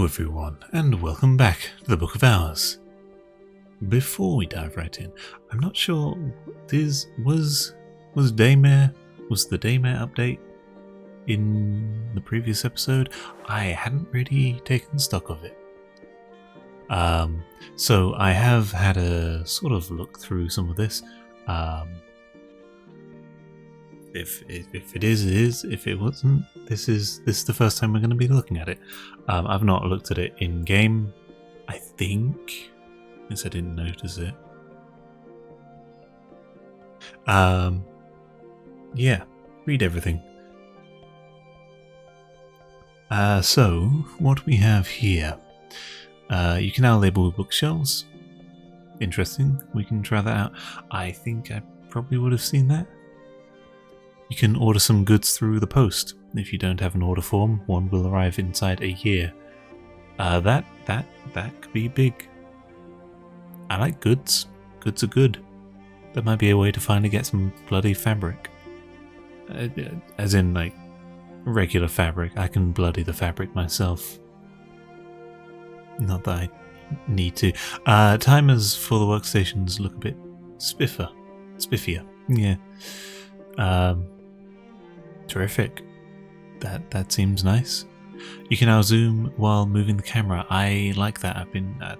Hello everyone, and welcome back to the Book of Hours. Before we dive right in, I'm not sure, was the Daymare update in the previous episode? I hadn't really taken stock of it. So I have had a sort of look through some of this. If it is, it is. If it wasn't, this is the first time we're going to be looking at it. I've not looked at it in game. I think, since I didn't notice it. Yeah, read everything. So what we have here, you can now label bookshelves. Interesting. We can try that out. I think I probably would have seen that. You can order some goods through the post. If you don't have an order form, one will arrive inside a year. That could be big. I like goods. Goods are good. That might be a way to finally get some bloody fabric. As in, like, regular fabric. I can bloody the fabric myself. Not that I need to. Timers for the workstations look a bit spiffier. Yeah. Terrific. That seems nice. You can now zoom while moving the camera. I like that.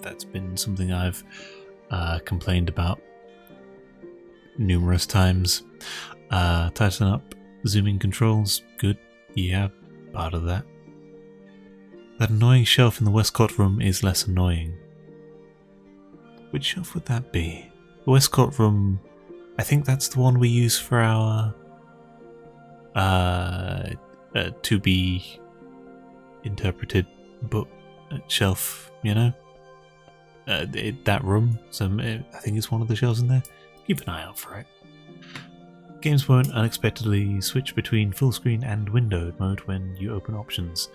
That's been something I've complained about numerous times. Tighten up zooming controls. Good. Yeah, part of that. That annoying shelf in the Westcott room is less annoying. Which shelf would that be? The Westcott room, I think that's the one we use for our to be interpreted book shelf, you know? That room, so I think it's one of the shelves in there. Keep an eye out for it. Games won't unexpectedly switch between full screen and windowed mode when you open options.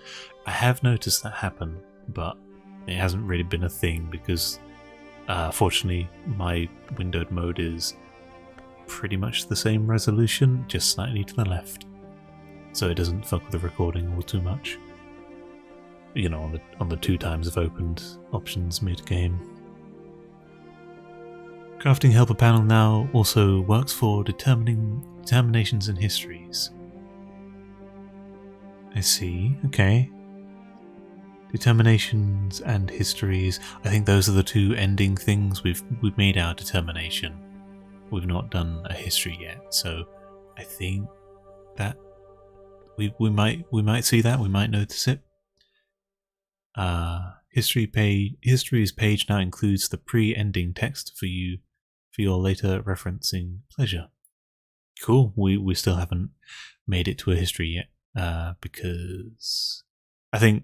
I have noticed that happen, but it hasn't really been a thing because fortunately my windowed mode is pretty much the same resolution, just slightly to the left, so it doesn't fuck with the recording all too much. You know, on the 2 times I've opened options mid-game. Crafting helper panel now also works for determining determinations and histories. I see. Okay. Determinations and histories. I think those are the 2 ending things. We've made our determination. We've not done a history yet, so I think that we might see that. We might notice it. History's page now includes the pre-ending text for your later referencing pleasure. Cool. We still haven't made it to a history yet, because I think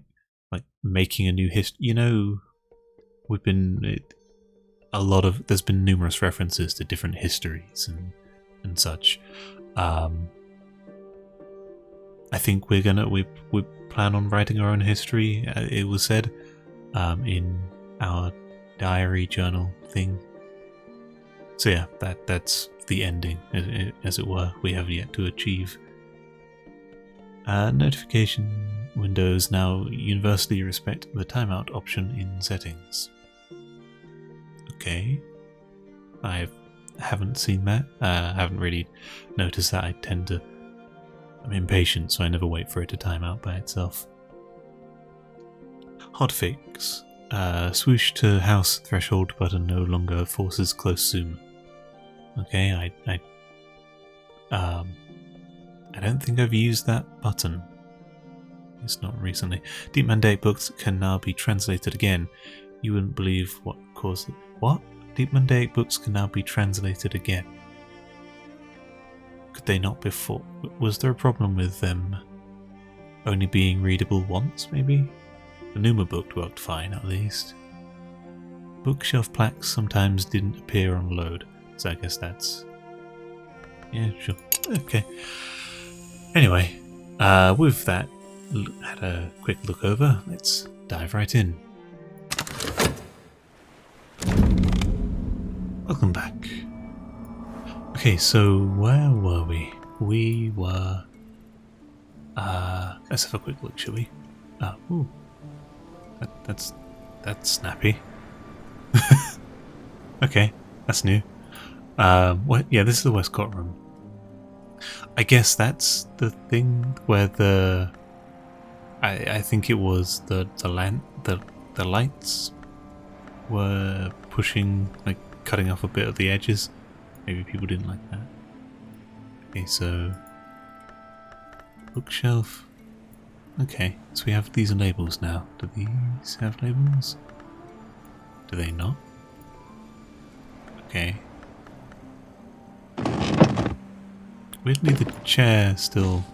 like making a new history. You know, there's been numerous references to different histories and such. I think we plan on writing our own history. It was said in our diary journal thing. So yeah, that's the ending, as it were. We have yet to achieve. Notification windows now universally respect the timeout option in settings. Okay, I haven't seen that. I haven't really noticed that. I'm impatient, so I never wait for it to time out by itself. Hotfix. Swoosh to house threshold button no longer forces close zoom. Okay, I don't think I've used that button. It's not recently. Deep Mandate books can now be translated again. You wouldn't believe what caused it. What? Deep Mandate books can now be translated again. Could they not before? Was there a problem with them only being readable once, maybe? The Numa book worked fine, at least. Bookshelf plaques sometimes didn't appear on load, so I guess that's... yeah, sure. Okay. Anyway, with that, had a quick look over, let's dive right in. Welcome back. Okay, so where were we? We were... let's have a quick look, shall we? Ooh. That's snappy. Okay, that's new. What? Yeah, this is the Westcott room. I guess that's the thing where the I think it was the lights were pushing, like cutting off a bit of the edges. Maybe people didn't like that. Okay, so bookshelf. Okay, so we have these labels now. Do these have labels? Do they not? Okay. Weirdly, the chair still.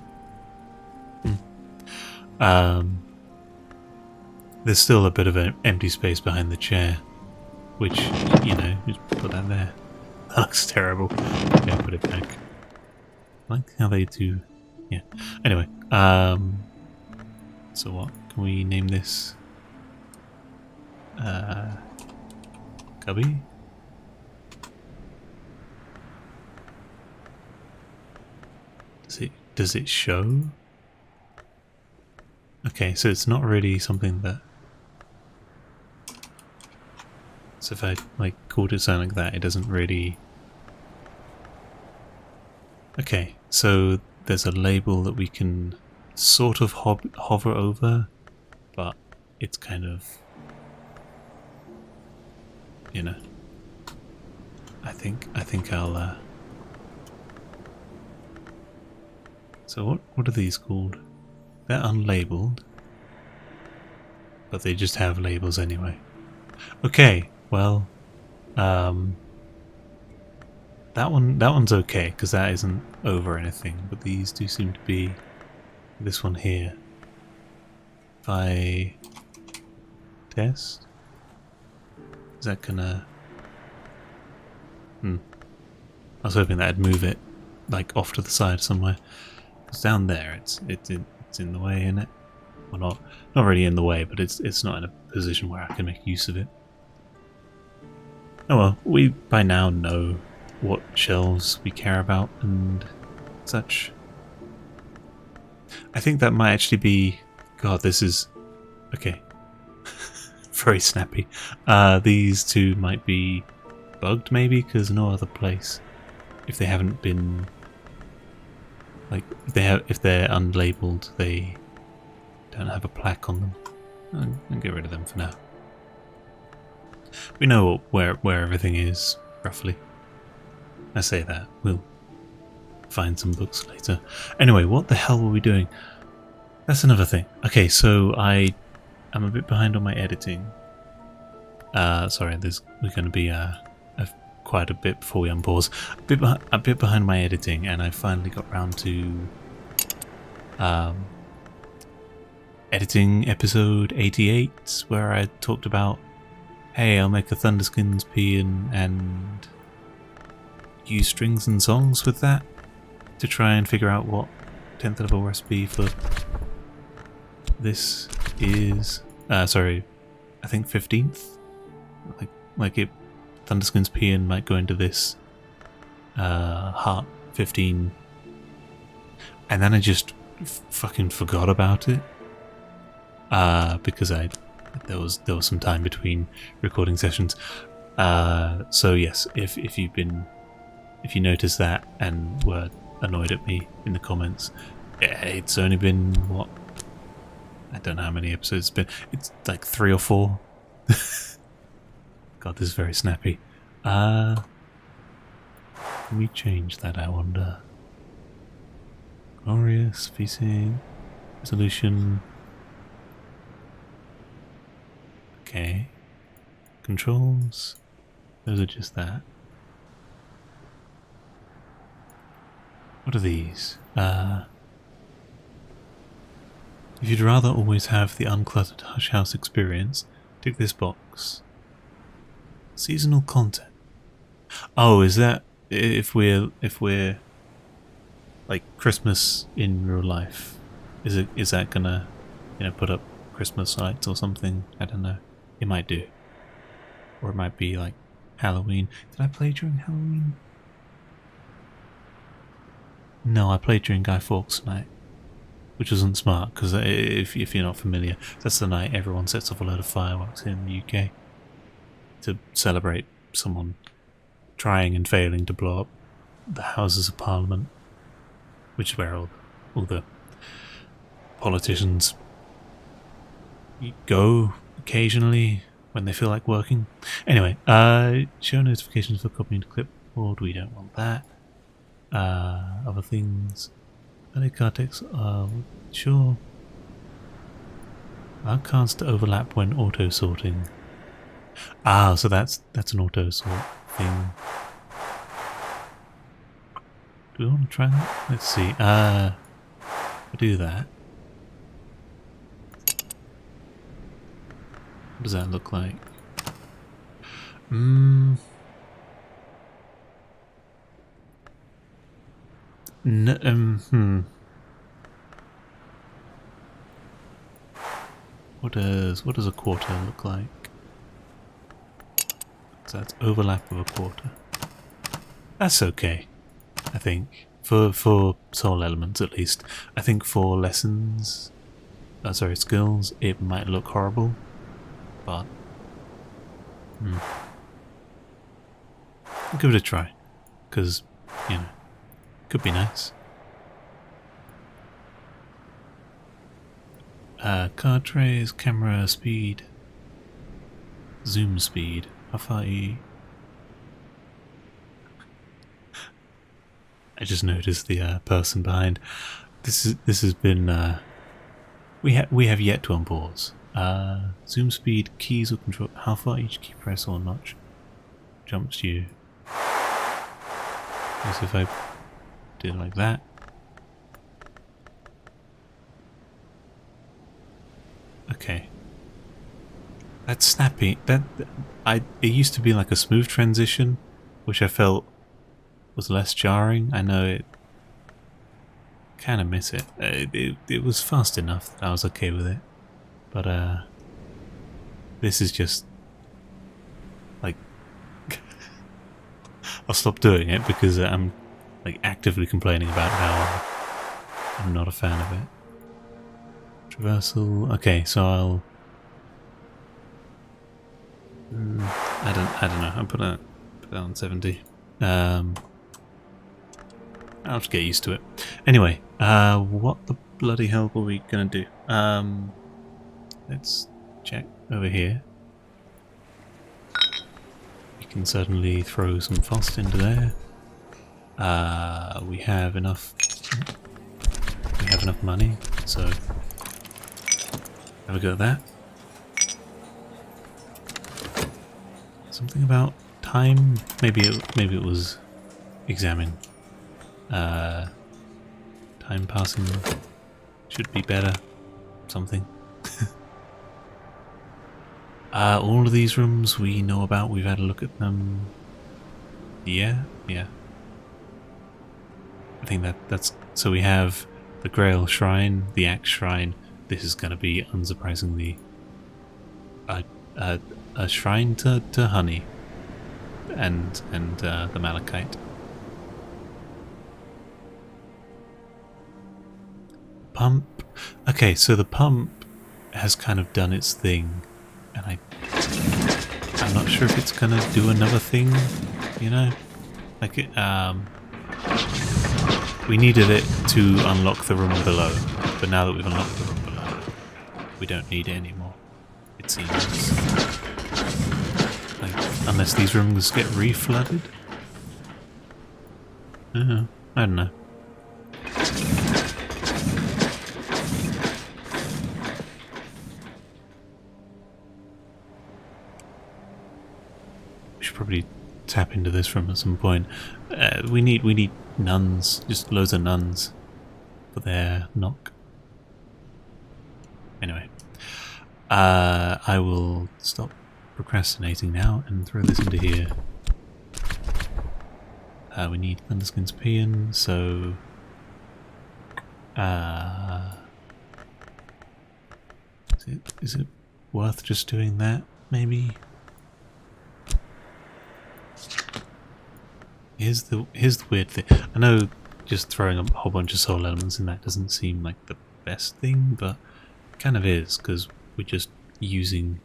There's still a bit of an empty space behind the chair, which, you know, just put that there. That looks terrible. Okay, put it back. I like how they do. Yeah. Anyway, so what can we name this? Cubby. Does it show? Okay, so it's not really something that. So if I like called it something like that, it doesn't really. Okay, so there's a label that we can sort of hover over, but it's kind of, you know. I think I'll. So what are these called? They're unlabeled, but they just have labels anyway. Okay, well, that one's okay because that isn't over anything. But these do seem to be. This one here. If I test, is that gonna? I was hoping that'd move it like off to the side somewhere. It's down there. It's in the way, isn't it? Well, not really in the way, but it's not in a position where I can make use of it. Oh well, we by now know what shelves we care about and such. I think that might actually be. God, this is okay. Very snappy. These two might be bugged, maybe, because no other place. If they haven't been. Like if they're unlabeled, they don't have a plaque on them. I'll get rid of them for now. We know where everything is roughly. I say that we'll find some books later. Anyway, what the hell were we doing? That's another thing. Okay, so I'm a bit behind on my editing. Sorry, we're going to be quite a bit before we unpause. A bit behind my editing, and I finally got round to editing episode 88, where I talked about, hey, I'll make the Thunderskins paean and use strings and songs with that to try and figure out what 10th level recipe for this is. Sorry, I think 15th. Like it. Thunderskins paean might go into this heart 15, and then I just fucking forgot about it because there was some time between recording sessions. So yes, if you noticed that and were annoyed at me in the comments, it's only been what, I don't know how many episodes it's been. It's like 3 or 4. God, this is very snappy. Can we change that, I wonder? Glorious, VC, resolution. Okay. Controls. Those are just that. What are these? If you'd rather always have the uncluttered Hush House experience, tick this box. Seasonal content. Oh, is that if we're like Christmas in real life? Is that gonna, put up Christmas lights or something? I don't know. It might do, or it might be like Halloween. Did I play during Halloween? No, I played during Guy Fawkes night. which wasn't smart because if you're not familiar, that's the night everyone sets off a load of fireworks in the UK to celebrate someone trying and failing to blow up the Houses of Parliament, which is where all the politicians go occasionally when they feel like working. Anyway, show notifications for copying to clipboard. We don't want that. Other things. Valid card text. Sure. Allow cards to overlap when auto sorting. Ah, so that's an auto sort thing. Do we want to try that? Let's see. I'll do that. What does that look like? What does a quarter look like? So that's overlap of a quarter. That's okay, I think. For soul elements at least. I think for lessons, skills, it might look horrible, but I'll give it a try, because, you know, could be nice. Card trays, camera speed, zoom speed. How far I just noticed the person behind. This has been we have yet to unpause. Zoom speed, keys or control. How far each key press or notch jumps you. So if I did it like that. Okay. That's snappy. It used to be like a smooth transition, which I felt was less jarring. I know it kind of miss it. It was fast enough that I was okay with it. But this is just like I'll stop doing it because I'm like actively complaining about how I'm not a fan of it. Traversal. Okay, so I'll. I don't know. I'll put that on 70. I'll just get used to it. Anyway, what the bloody hell were we gonna do? Let's check over here. You can certainly throw some frost into there. We have enough. We have enough money, so have a go at that. Something about time. Maybe it was examine. Time passing should be better. Something. All of these rooms we know about. We've had a look at them. Yeah. I think that's so. We have the Grail Shrine, the Axe Shrine. This is going to be unsurprisingly a shrine to honey and the malachite. Pump. Okay, so the pump has kind of done its thing, and I'm not sure if it's gonna do another thing. You know, like it. We needed it to unlock the room below, but now that we've unlocked the room below, we don't need it anymore. It seems. Like, unless these rooms get reflooded. I don't know. We should probably tap into this room at some point. We need nuns, just loads of nuns for their knock. Anyway, I will stop procrastinating now and throw this into here. We need Thunderskin's Paean, so is it worth just doing that? Maybe. Here's the weird thing. I know just throwing a whole bunch of soul elements in that doesn't seem like the best thing, but it kind of is, because we're just using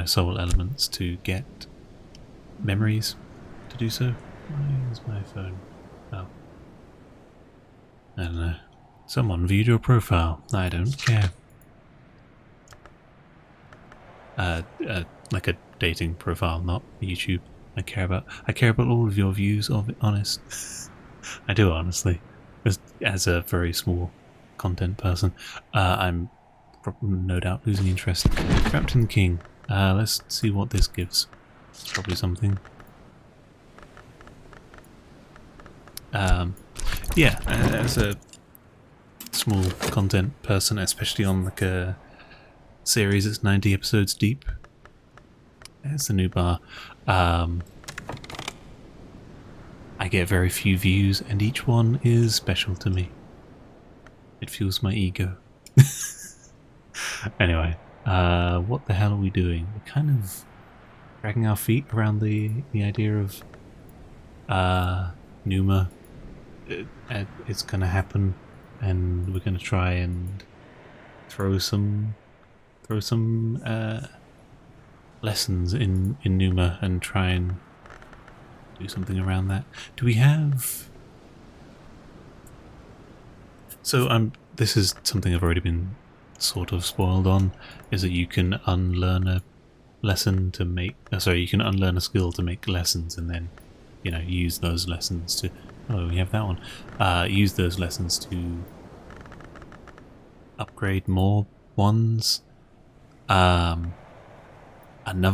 soul elements to get memories to do so. Why is my phone? Oh, I don't know. Someone viewed your profile. I don't care. Like a dating profile, not YouTube. I care about all of your views of it, honest. I do, honestly. As a very small content person, I'm no doubt losing interest. Captain King. Let's see what this gives. It's probably something. Yeah, as a small content person, especially on like a series that's 90 episodes deep. There's the new bar. I get very few views, and each one is special to me. It fuels my ego. Anyway, what the hell are we doing? We're kind of dragging our feet around the idea of Numa. It's gonna happen, and we're gonna try and throw some lessons in Numa and try and do something around that. Do we have... So this is something I've already been sort of spoiled on, is that you can unlearn a lesson to make... you can unlearn a skill to make lessons, and then, use those lessons to... Oh, we have that one. Use those lessons to upgrade more ones. Another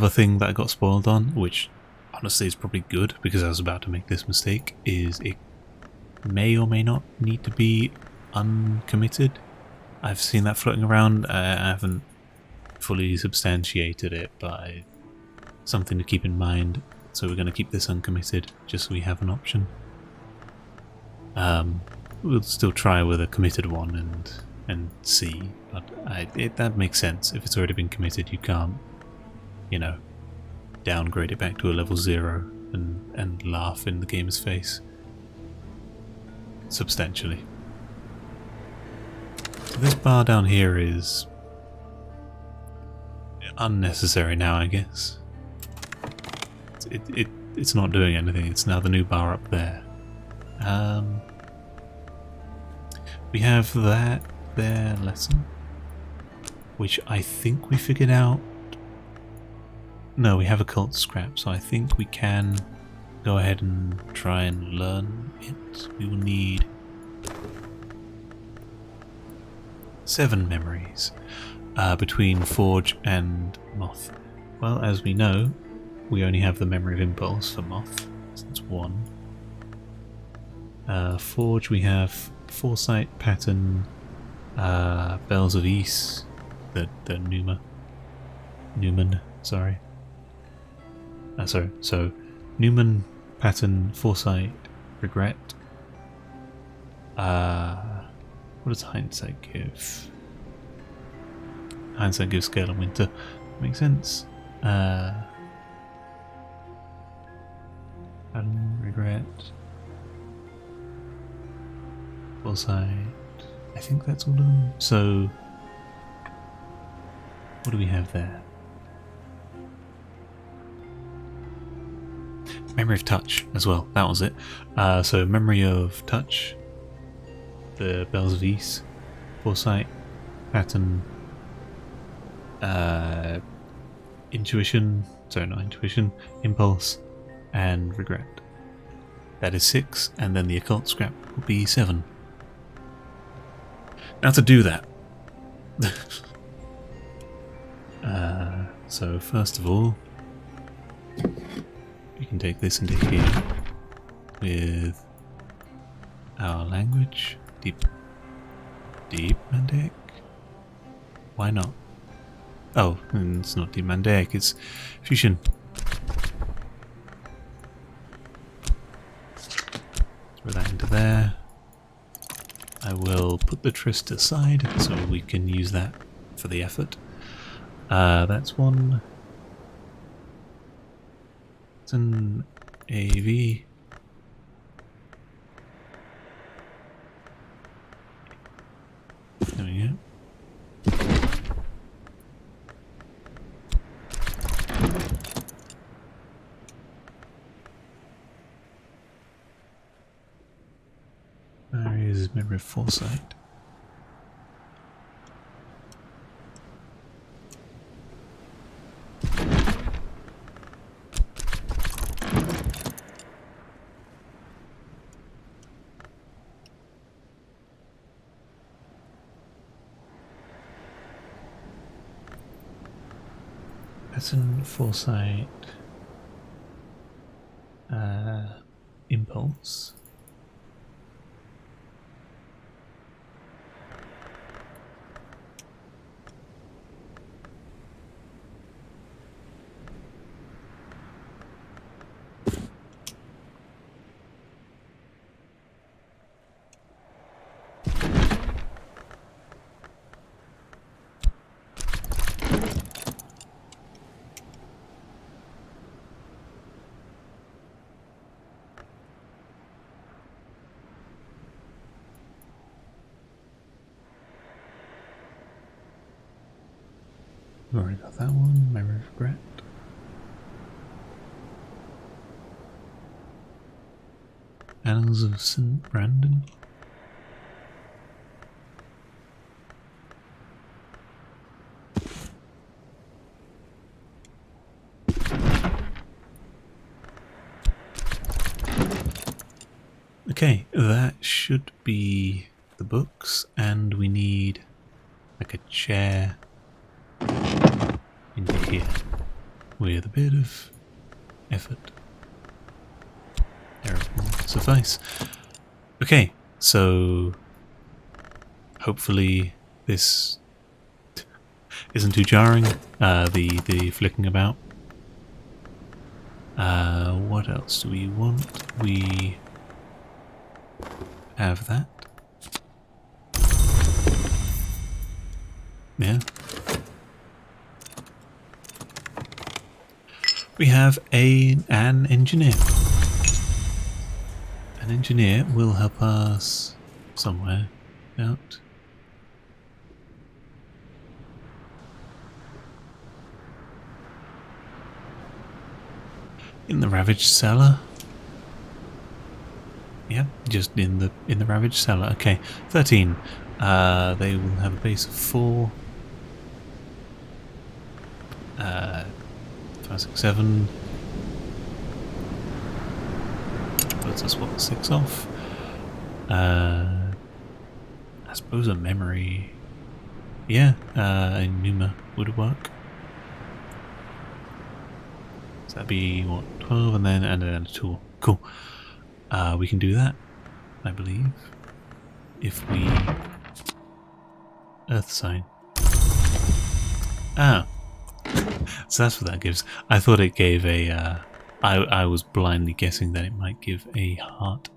thing that I got spoiled on, which honestly is probably good because I was about to make this mistake, is it may or may not need to be uncommitted. I've seen that floating around. I haven't fully substantiated it, but something to keep in mind. So we're going to keep this uncommitted just so we have an option. We'll still try with a committed one and see, but that makes sense. If it's already been committed, you can't, downgrade it back to a level 0 and laugh in the game's face substantially. So this bar down here is unnecessary now, I guess. It's not doing anything. It's now the new bar up there. We have that there lesson, which I think we figured out. No, we have occult scrap, so I think we can go ahead and try and learn it. We will need 7 memories between Forge and Moth. Well, as we know, we only have the memory of impulse for Moth, so that's 1. Forge, we have Foresight, Pattern, Bells of East, the Newman, sorry. So Newman, Pattern, Foresight, Regret. What does Hindsight give? Hindsight gives Scale and Winter. Makes sense. Pattern, Regret. Foresight. I think that's all of them. So, what do we have there? Memory of Touch as well. That was it. So, Memory of Touch, the Bells of East, Foresight, Pattern, Intuition. Sorry, not Intuition. Impulse, and Regret. That is 6, and then the Occult Scrap will be 7. Now to do that, so first of all, we can take this into here with our language, deep Mandaic. Why not? Oh, it's not deep Mandaic, it's fusion. Throw that into there. I will put the Tryst aside so we can use that for the effort. That's 1. It's an AV. is memory of foresight. Pattern, foresight, impulse. We've already got that one, memory of regret. Annals of St. Brandon. Okay, that should be the books, and we need like a chair into here with a bit of effort. There will suffice. Okay, so hopefully this isn't too jarring, the flicking about. What else do we want? We have that. Yeah. We have an engineer. An engineer will help us somewhere out. In the ravaged cellar. Yeah, just in the ravaged cellar. Okay, 13. They will have a base of 4. 5, 6, 7. Puts us what, 6 off. I suppose a memory. Yeah, a Numa would work. So that'd be what, 12, and then a tool. Cool. We can do that, I believe, if we earth sign. Ah, so that's what that gives. I thought it gave a. I was blindly guessing that it might give a heart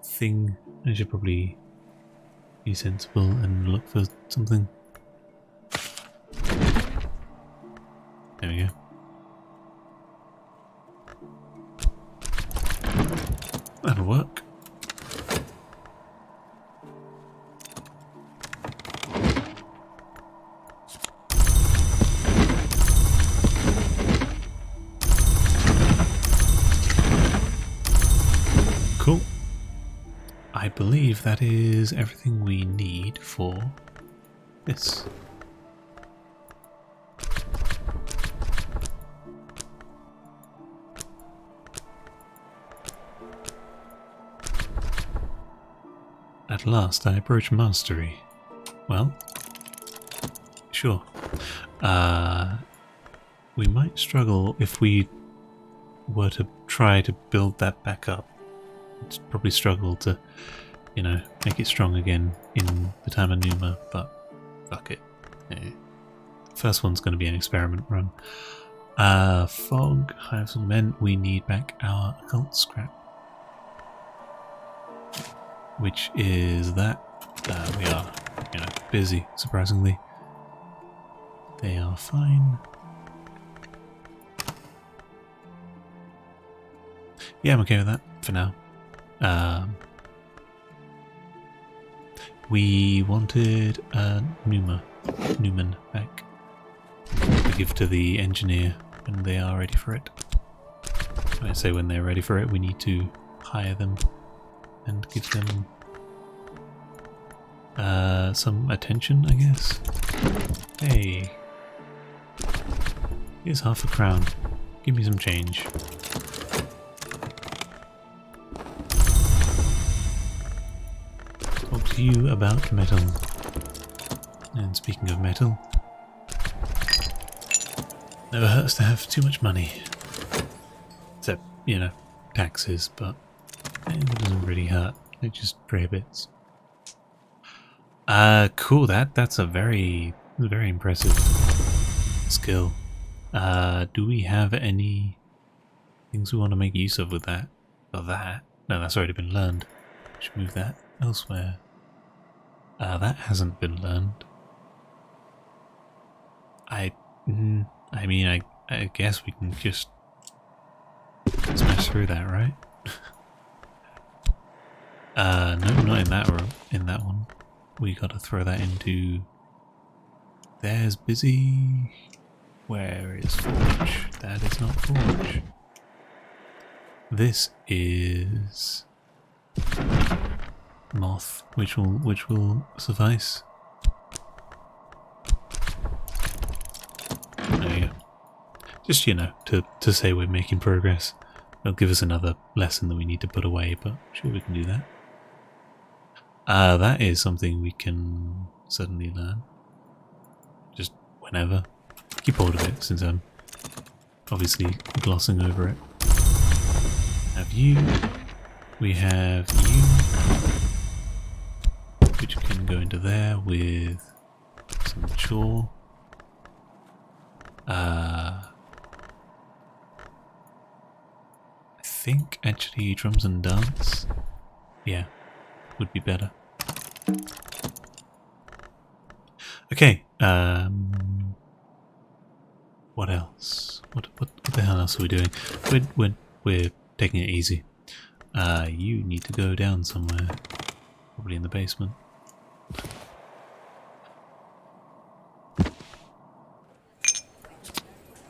thing. I should probably be sensible and look for something. There we go. That'll work. Cool. I believe that is everything we need for this. At last I approach mastery. Well, sure. We might struggle if we were to try to build that back up. It's probably struggle to, you know, make it strong again in the time of Numa, but fuck it. Yeah. First one's going to be an experiment run. Fog, Hives of Men, we need back our occult scrap. Which is that. We are, you know, busy, surprisingly. They are fine. Yeah, I'm okay with that for now. We wanted Newman back to give to the engineer when they are ready for it. When I say when they're ready for it, we need to hire them and give them some attention, I guess. Hey, here's half a crown. Give me some change. Talk to you about metal. And speaking of metal, never hurts to have too much money. Except, you know, taxes, but it doesn't really hurt. It just prohibits. Cool. That's a very impressive skill. Do we have any things we want to make use of with that? Or that? No, that's already been learned. We should move that elsewhere. That hasn't been learned. I mean, I guess we can just smash through that, right? No, not in that room. In that one. We gotta throw that into... There's busy... Where is Forge? That is not Forge. This is... Moth, which will suffice. There you go. Just, you know, to say we're making progress. It'll give us another lesson that we need to put away, but sure we can do that. That is something we can certainly learn. Just whenever. Keep hold of it, since I'm obviously glossing over it. Have you. We have you, which can go into there with some chore. I think actually drums and dance, yeah, would be better. Okay, what else? What the hell else are we doing? We're taking it easy. You need to go down somewhere, probably in the basement.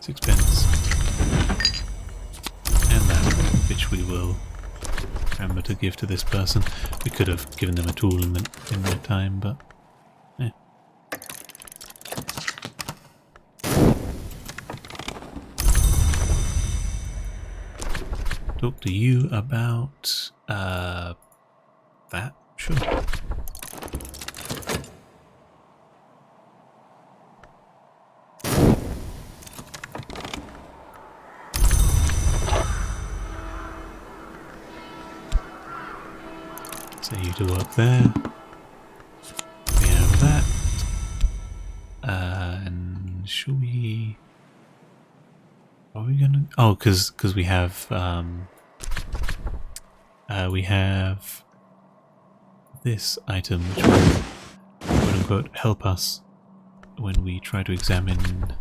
£6. And that, which we will remember to give to this person. We could have given them a tool in their time, but eh. Talk to you about that, sure. So you to work there. We have that. And should we? Are we gonna? Oh, because we have this item which will quote unquote help us when we try to examine.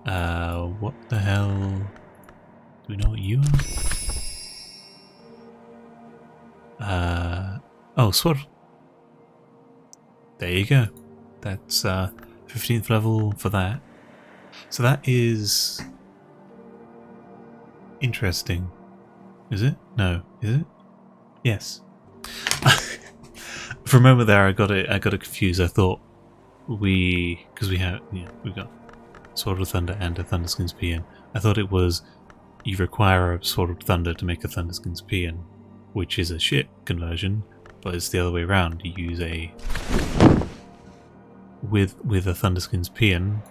What the hell? Do we know what you are? Oh, sword. There you go. That's 15th level for that. So that is interesting. Is it? No. Is it? Yes. For a moment there, I got it confused. I thought because we got Sword of Thunder and a Thunderskins Paean. I thought it was you require a Sword of Thunder to make a Thunderskins Paean, which is a shit conversion, but it's the other way around. You use a with a Thunderskins Paean,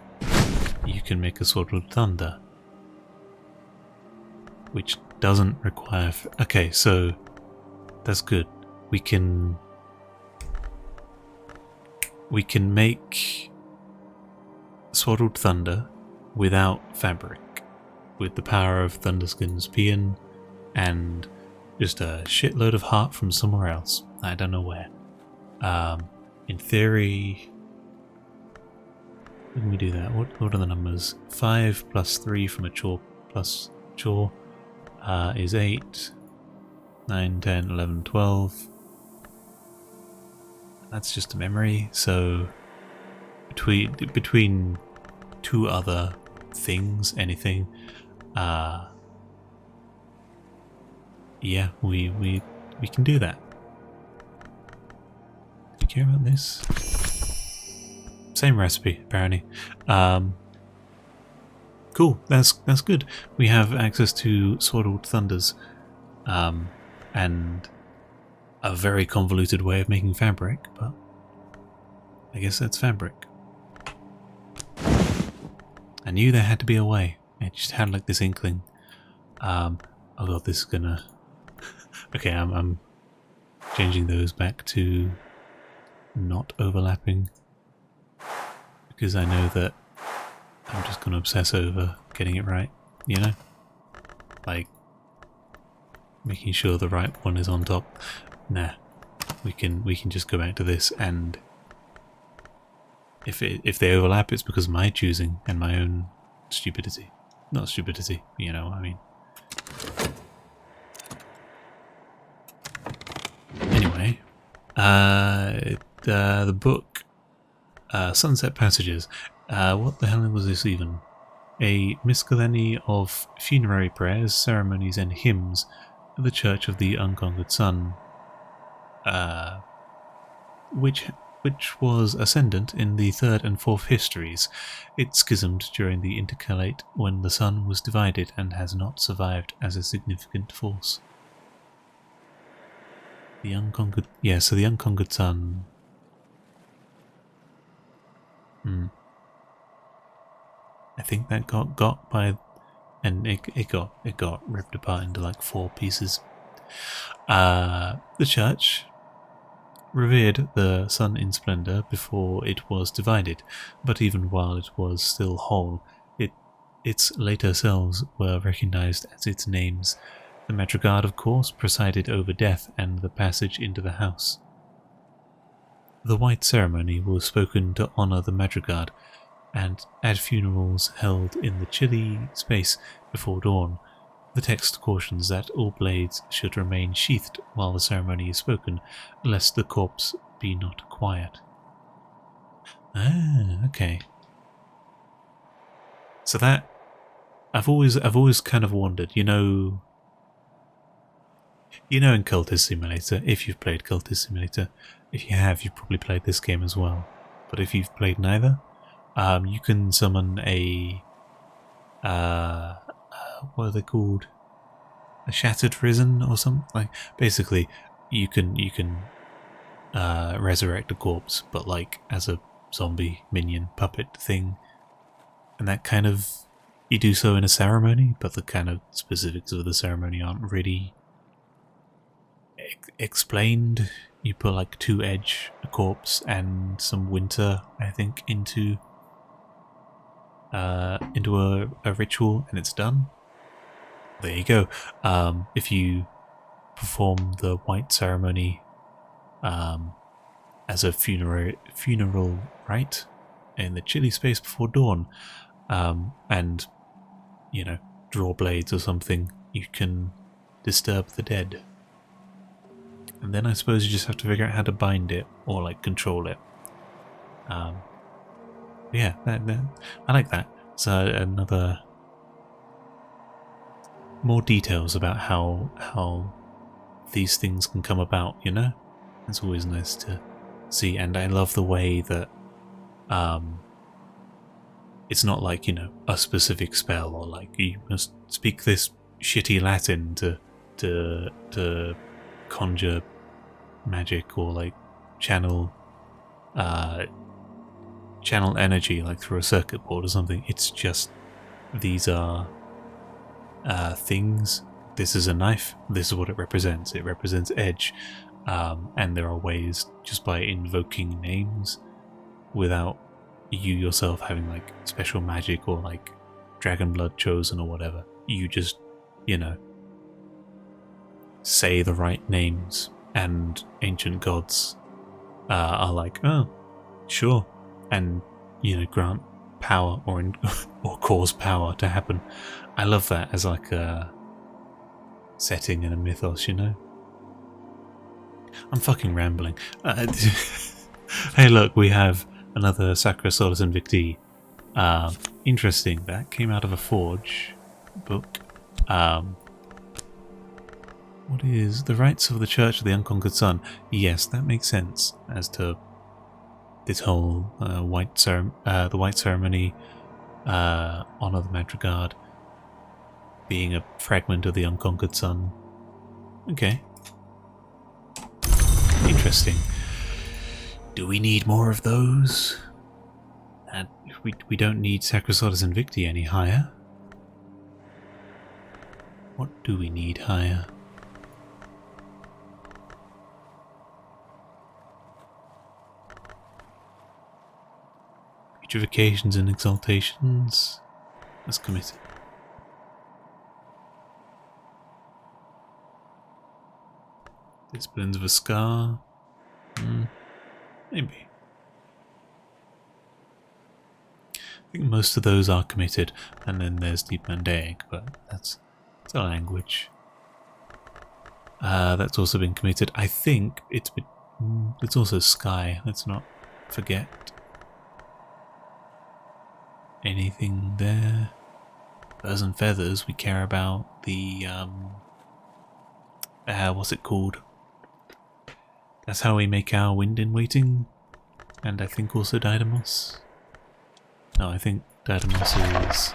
you can make a Sword of Thunder, which doesn't require. Okay, so that's good. We can make Sword Thunder without fabric, with the power of Thunderskins Paean and just a shitload of heart from somewhere else. I don't know where. In theory, when we do that, what are the numbers? 5 plus 3 from a chore plus chore is 8, 9, 10, 11, 12. That's just a memory, so between two other things, anything, yeah, we can do that. We care about this? Same recipe, apparently. Cool, that's good. We have access to Swaddled Thunders, and a very convoluted way of making fabric, but I guess that's fabric. I knew there had to be a way. I just had like this inkling. Oh god, this is gonna... Okay, I'm changing those back to not overlapping, because I know that I'm just gonna obsess over getting it right, you know? Like, making sure the right one is on top. Nah, we can just go back to this, and if they overlap, it's because of my choosing and my own stupidity. Not stupidity, you know what I mean. Anyway, the book, Sunset Passages. What the hell was this even? A miscellany of funerary prayers, ceremonies, and hymns of the Church of the Unconquered Sun, which was ascendant in the 3rd and 4th histories. It schismed during the intercalate when the sun was divided and has not survived as a significant force. The unconquered... Yeah, so the Unconquered Sun... I think that got by... And it got ripped apart into like 4 pieces. The church revered the sun in splendour before it was divided, but even while it was still whole, its later selves were recognised as its names. The Madrigard, of course, presided over death and the passage into the house. The white ceremony was spoken to honour the Madrigard, and at funerals held in the chilly space before dawn, the text cautions that all blades should remain sheathed while the ceremony is spoken, lest the corpse be not quiet. Ah, okay. So that I've always kind of wondered, you know in Cultist Simulator, if you've played Cultist Simulator, if you have, you've probably played this game as well. But if you've played neither, you can summon a what are they called? A Shattered Risen or something? Like, basically, you can resurrect a corpse, but like as a zombie minion puppet thing, and that kind of, you do so in a ceremony, but the kind of specifics of the ceremony aren't really explained. You put like 2 edge, a corpse, and some winter, I think, into a ritual, and it's done. There you go. If you perform the white ceremony as a funeral rite in the chilly space before dawn, and draw blades or something, you can disturb the dead. And then I suppose you just have to figure out how to bind it or like control it. Yeah, I like that. So another more details about how these things can come about, you know? It's always nice to see, and I love the way that it's not like, a specific spell, or like you must speak this shitty Latin to conjure magic, or like channel energy like through a circuit board or something. It's just, these are things. This is a knife, this is what it represents. It represents edge, and there are ways, just by invoking names without you yourself having like special magic or like dragon blood chosen or whatever, you just say the right names, and ancient gods are like, oh sure, and grant power or cause power to happen. I love that as like a setting in a mythos, I'm fucking rambling. Hey look, we have another Sacra Solus Invicti. Interesting, that came out of a Forge book. What is the rites of the Church of the Unconquered Sun? Yes, that makes sense as to this whole the white ceremony, honor the Madrigard, being a fragment of the Unconquered Sun. Okay. Interesting. Do we need more of those? And we don't need Sacrosaurus Invicti any higher. What do we need higher? Putrefacitions and exaltations. That's committed. Disciplines of a scar. Maybe. I think most of those are committed, and then there's Deep Mandaic, but that's a language. That's also been committed. I think it's also Sky. Let's not forget anything there. Birds and Feathers. We care about the what's it called? That's how we make our wind in waiting, and I think also Didymos. No, I think Didymos is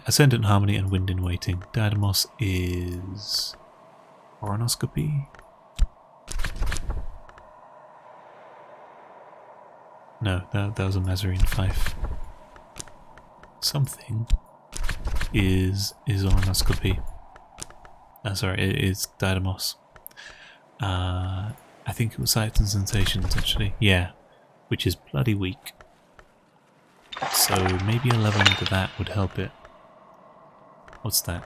Ascendant Harmony and Wind in Waiting. Didymos is Oronoscopy. No, that was a Mazarine Fife. Something is Oronoscopy. Sorry, it is Didymos. I think it was Sights and Sensations, actually. Yeah, which is bloody weak. So maybe a level into that would help it. What's that?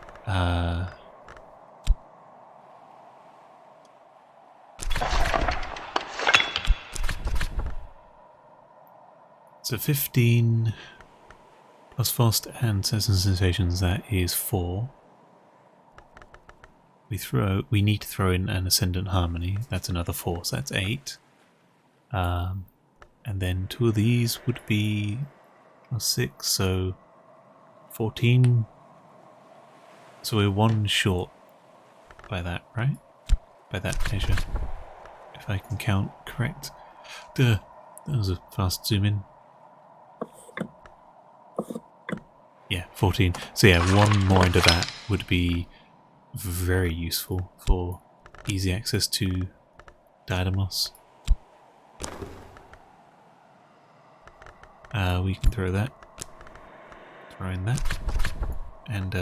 So 15 plus Frost and Sights and Sensations, that is 4. We need to throw in an Ascendant Harmony, that's another 4, so that's 8. And then 2 of these would be plus 6, so 14. So we're 1 short by that, right? By that measure. If I can count correct. Duh, that was a fast zoom in. Yeah, 14. So yeah, 1 more into that would be very useful for easy access to Didymos. We can throw that. Throw in that. And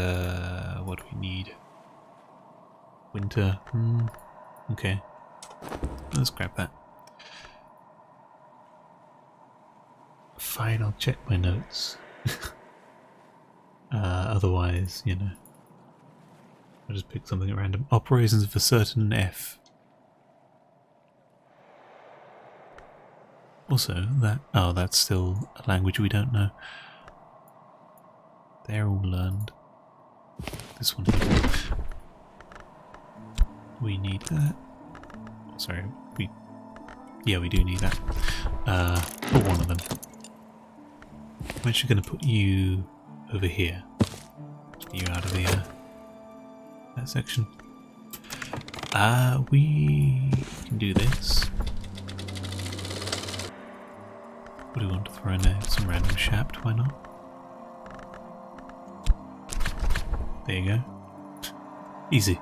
what do we need? Winter. Okay. Let's grab that. Fine, I'll check my notes. Otherwise, you know, I'll just pick something at random. Operations of a certain F. Also, that's still a language we don't know. They're all learned. This one here. We need that. Sorry, we do need that. Put one of them. I'm actually going to put you over here. Get you out of the that section. We can do this. What do we want to throw in there? Some random shaft, why not? There you go. Easy.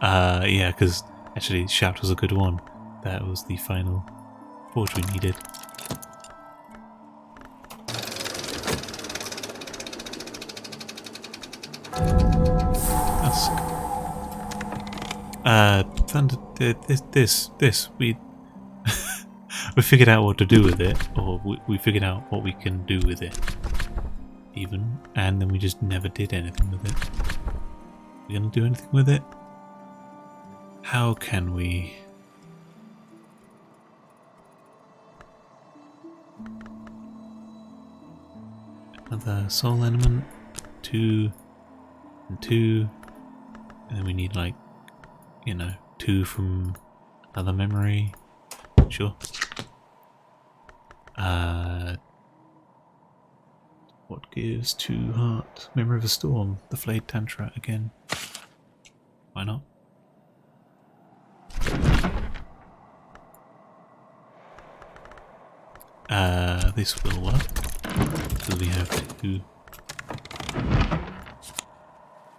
Yeah, because actually shaft was a good one. That was the final forge we needed. Thunder, this, we figured out what to do with it, or we figured out what we can do with it, even, and then we just never did anything with it. We're gonna do anything with it? How can we? Another soul element, 2 and 2, and then we need, like, you know, 2 from another memory. Sure. What gives to heart? Memory of a storm. The flayed tantra again. Why not? This will work. Because we have to...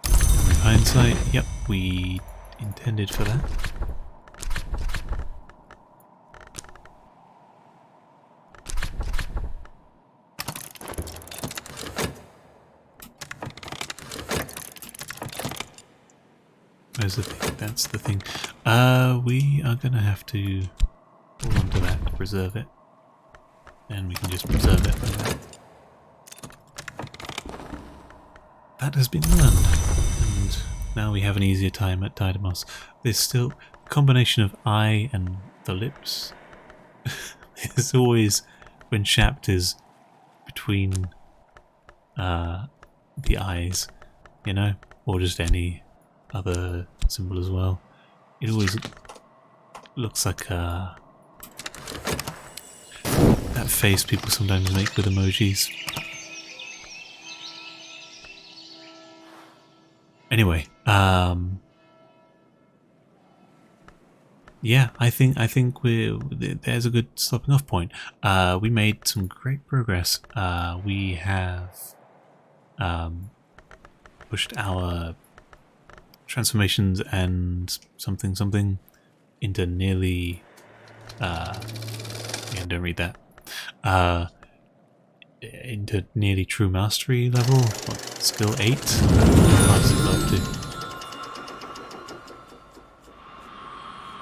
With hindsight, yep, we intended for that. Where's the thing? That's the thing. We are gonna have to hold on to that to preserve it. And we can just preserve it like that. That has been learned. And now we have an easier time at Didymos. There's still a combination of eye and the lips. There's always, when Shapt is between the eyes, you know, or just any other symbol as well. It always looks like that face people sometimes make with emojis. Anyway, yeah, I think there's a good stopping off point. We made some great progress. We have pushed our transformations and something into nearly yeah, don't read that. Into nearly true mastery level. What, skill 8? What is it up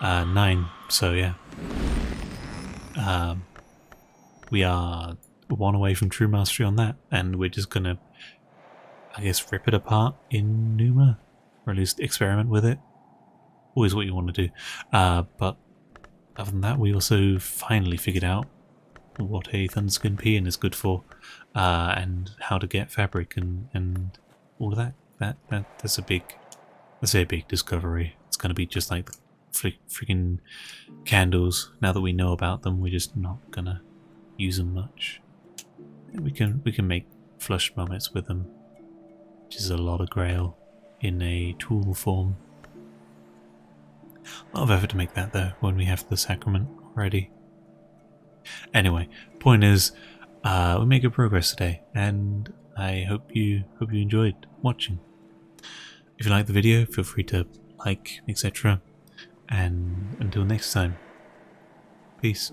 to? 9, so yeah. We are 1 away from true mastery on that, and we're just gonna, I guess, rip it apart in Numa, or at least experiment with it. Always what you want to do. But other than that, we also finally figured out what a Thunderskin Peon is good for, and how to get fabric and all of that. That's a big discovery. It's going to be just like freaking candles. Now that we know about them, we're just not gonna use them much. We can make flush mummets with them, which is a lot of grail in a tool form. A lot of effort to make that though when we have the sacrament already. Anyway, point is, we made good progress today, and I hope you enjoyed watching. If you liked the video, feel free to like, etc. And until next time, peace.